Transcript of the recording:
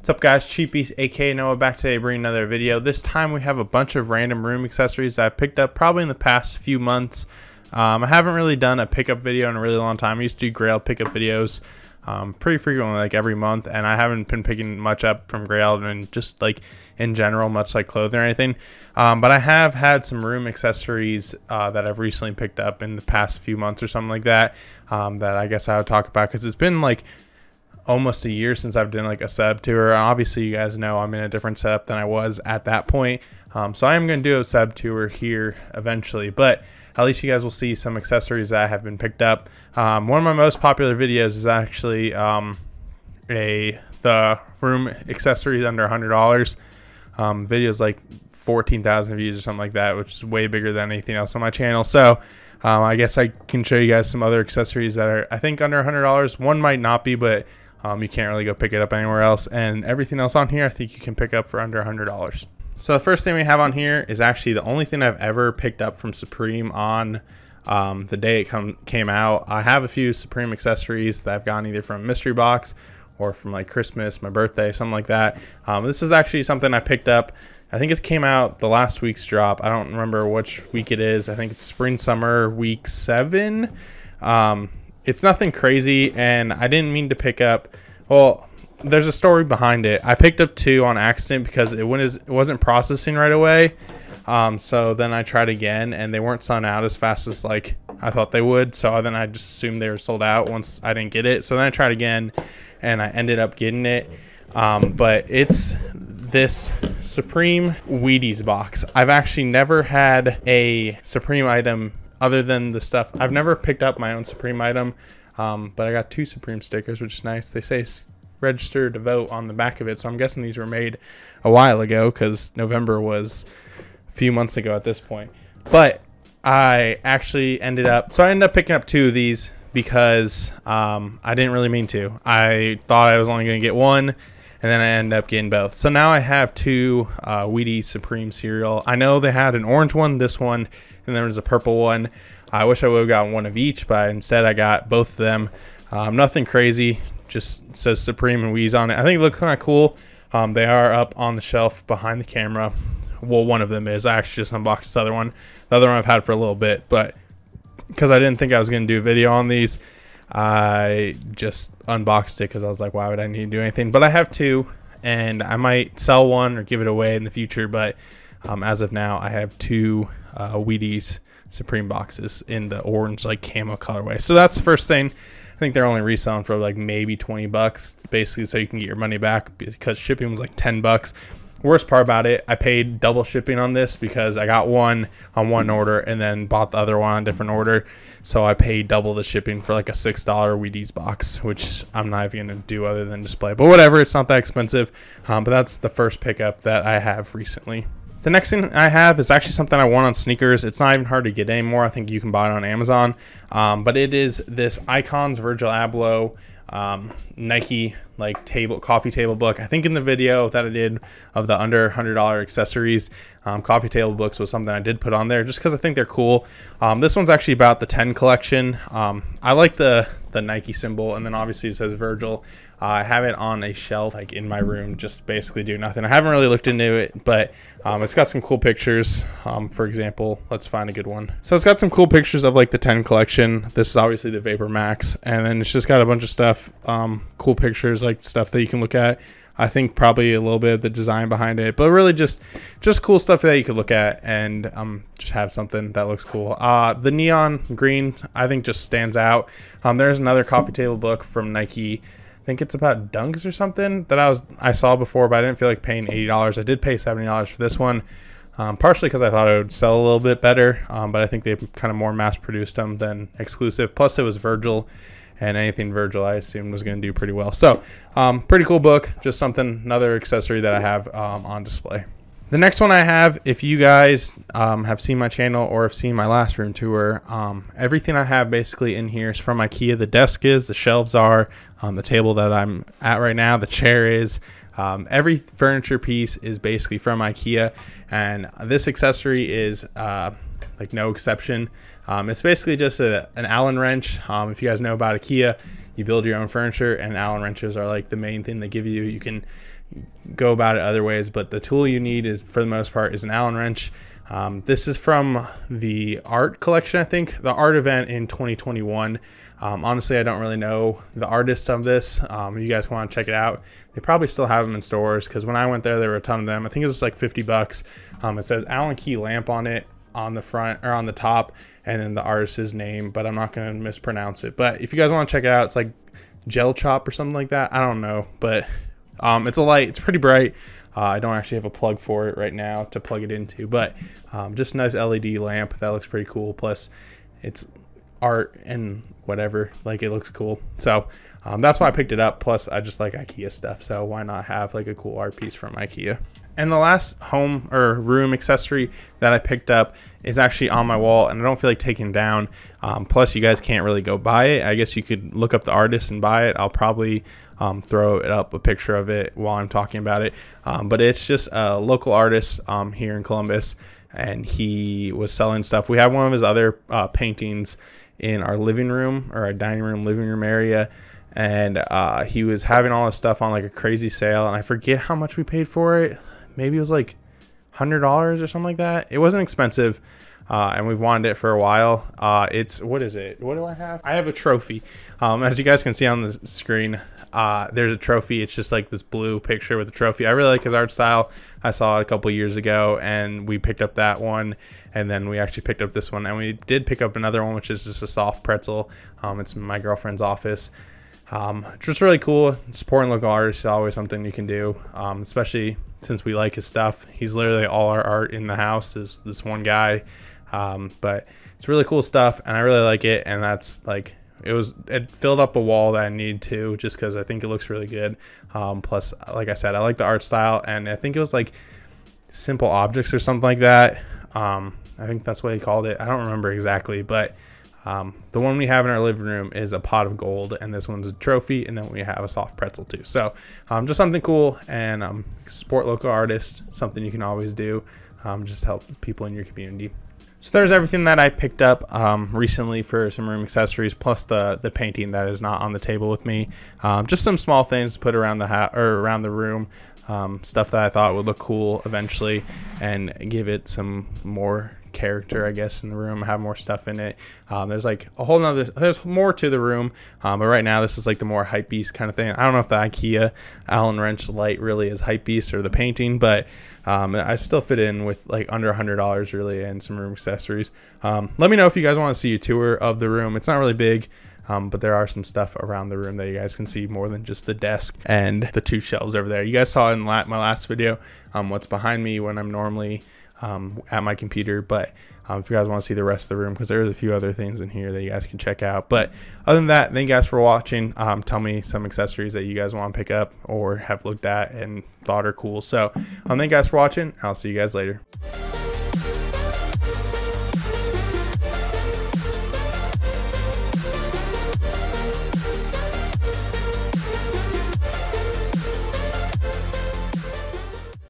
What's up guys, Cheapies aka Noah back today bringing another video. This time we have a bunch of random room accessories that I've picked up probably in the past few months. I haven't really done a pickup video in a really long time. I used to do Grailed pickup videos pretty frequently, like every month, and I haven't been picking much up from Grailed and just like in general, much like clothing or anything. But I have had some room accessories that I've recently picked up in the past few months or something like that, that I guess I would talk about because it's been like almost a year since I've done like a sub tour. Obviously you guys know I'm in a different setup than I was at that point, so I am going to do a sub tour here eventually, but at least you guys will see some accessories that have been picked up. One of my most popular videos is actually the room accessories under $100. Videos like 14,000 views or something like that, which is way bigger than anything else on my channel. So I guess I can show you guys some other accessories that are I think under $100. One might not be, but you can't really go pick it up anywhere else, and everything else on here I think you can pick up for under $100. So the first thing we have on here is actually the only thing I've ever picked up from Supreme on the day it came out. I have a few Supreme accessories that I've gotten either from a mystery box or from like Christmas, my birthday, something like that. This is actually something I picked up. I think it came out the last week's drop. I don't remember which week it is. I think it's spring summer week 7. It's nothing crazy, and I didn't mean to pick up, well, there's a story behind it. I picked up 2 on accident because it wasn't processing right away. So then I tried again and they weren't selling out as fast as like I thought they would. So then I just assumed they were sold out once I didn't get it. So then I tried again and I ended up getting it. But it's this Supreme Wheaties box. I've actually never had a Supreme item other than the stuff. I've never picked up my own Supreme item, but I got 2 Supreme stickers, which is nice. They say register to vote on the back of it, so I'm guessing these were made a while ago because November was a few months ago at this point. But I actually ended up picking up 2 of these because I didn't really mean to. I thought I was only going to get one, and then I ended up getting both. So now I have 2 Wheaties Supreme cereal. I know they had an orange one, this one, and there was a purple one. I wish I would have gotten one of each, but instead I got both of them. Nothing crazy, just says Supreme and Wheaties on it. I think it looks kind of cool. They are up on the shelf behind the camera. Well, one of them is. I actually just unboxed this other one. The other one I've had for a little bit, but because I didn't think I was going to do a video on these, I just unboxed it because I was like, why would I need to do anything? But I have 2, and I might sell one or give it away in the future, but as of now I have 2 Wheaties Supreme boxes in the orange like camo colorway. So that's the first thing. I think they're only reselling for like maybe 20 bucks basically, so you can get your money back because shipping was like 10 bucks. Worst part about it, I paid double shipping on this because I got one on one order and then bought the other one on a different order. So I paid double the shipping for like a $6 Wheaties box, which I'm not even going to do other than display. But whatever, it's not that expensive. But that's the first pickup that I have recently. The next thing I have is actually something I want on sneakers. It's not even hard to get anymore. I think you can buy it on Amazon. But it is this Icons Virgil Abloh Nike like coffee table book. I think in the video that I did of the under $100 accessories, coffee table books was something I did put on there just because I think they're cool. This one's actually about the 10 collection. I like the Nike symbol, and then obviously it says Virgil. I have it on a shelf like in my room, just basically do nothing. I haven't really looked into it, but it's got some cool pictures. For example, let's find a good one. So it's got some cool pictures of like the 10 collection. This is obviously the Vapor Max, and then it's just got a bunch of stuff, cool pictures, like stuff that you can look at. I think probably a little bit of the design behind it, but really just cool stuff that you could look at and just have something that looks cool. The neon green I think just stands out. There's another coffee table book from Nike. I think it's about dunks or something that I saw before, but I didn't feel like paying $80. I did pay $70 for this one, partially because I thought it would sell a little bit better, but I think they kind of more mass produced them than exclusive. Plus it was Virgil, and anything Virgil I assumed was going to do pretty well. So pretty cool book, just something, another accessory that I have on display. The next one I have, if you guys have seen my channel or have seen my last room tour, everything I have basically in here is from Ikea. The desk is, the shelves are, the table that I'm at right now, the chair is, every furniture piece is basically from Ikea, and this accessory is like no exception. It's basically just an Allen wrench. If you guys know about Ikea, you build your own furniture, and Allen wrenches are like the main thing they give you. You can go about it other ways, but the tool you need is, for the most part, is an Allen wrench. This is from the art collection, I think, the art event in 2021. Honestly, I don't really know the artist of this. You guys want to check it out, they probably still have them in stores, because when I went there were a ton of them. I think it was like 50 bucks. It says Allen key lamp on it, on the front or on the top, and then the artist's name, but I'm not going to mispronounce it. But if you guys want to check it out, it's like gel chop or something like that. I don't know, but it's a light, it's pretty bright. I don't actually have a plug for it right now to plug it into, but just a nice LED lamp that looks pretty cool. Plus it's art and whatever, like, it looks cool. So that's why I picked it up. Plus I just like Ikea stuff, so why not have like a cool art piece from Ikea. And the last home or room accessory that I picked up is actually on my wall, and I don't feel like taking down. Plus you guys can't really go buy it. I guess you could look up the artist and buy it. I'll probably throw it up, a picture of it, while I'm talking about it. But it's just a local artist here in Columbus, and he was selling stuff. We have one of his other paintings in our living room, or our dining room, living room area, and he was having all his stuff on like a crazy sale, and I forget how much we paid for it. Maybe it was like $100 or something like that. It wasn't expensive, and we've wanted it for a while. It's, what is it? What do I have? I have a trophy. As you guys can see on the screen, there's a trophy. It's just like this blue picture with a trophy. I really like his art style. I saw it a couple years ago, and we picked up that one, and then we actually picked up this one, and we did pick up another one, which is just a soft pretzel. It's in my girlfriend's office. Just really cool. Supporting local artists is always something you can do, especially since we like his stuff. He's literally all our art in the house is this one guy. But it's really cool stuff, and I really like it. And that's like, it filled up a wall that I need to, just because I think it looks really good. Plus, like I said, I like the art style, and I think it was like Simple Objects or something like that. I think that's what he called it. I don't remember exactly, but the one we have in our living room is a pot of gold, and this one's a trophy, and then we have a soft pretzel too. So just something cool, and support local artists, something you can always do, just help people in your community. So there's everything that I picked up recently for some room accessories, plus the painting that is not on the table with me. Just some small things to put around the around the room, stuff that I thought would look cool eventually and give it some more character, I guess, in the room, have more stuff in it. There's like a whole nother, there's more to the room, but right now this is like the more Hypebeast kind of thing. I don't know if the Ikea Allen wrench light really is Hypebeast or the painting, but I still fit in with like under $100 really, and some room accessories. Let me know if you guys want to see a tour of the room. It's not really big, but there are some stuff around the room that you guys can see, more than just the desk and the two shelves over there. You guys saw in my last video what's behind me when I'm normally at my computer, but if you guys want to see the rest of the room, because there's a few other things in here that you guys can check out. But other than that, thank you guys for watching. Tell me some accessories that you guys want to pick up or have looked at and thought are cool. So thank you guys for watching. I'll see you guys later.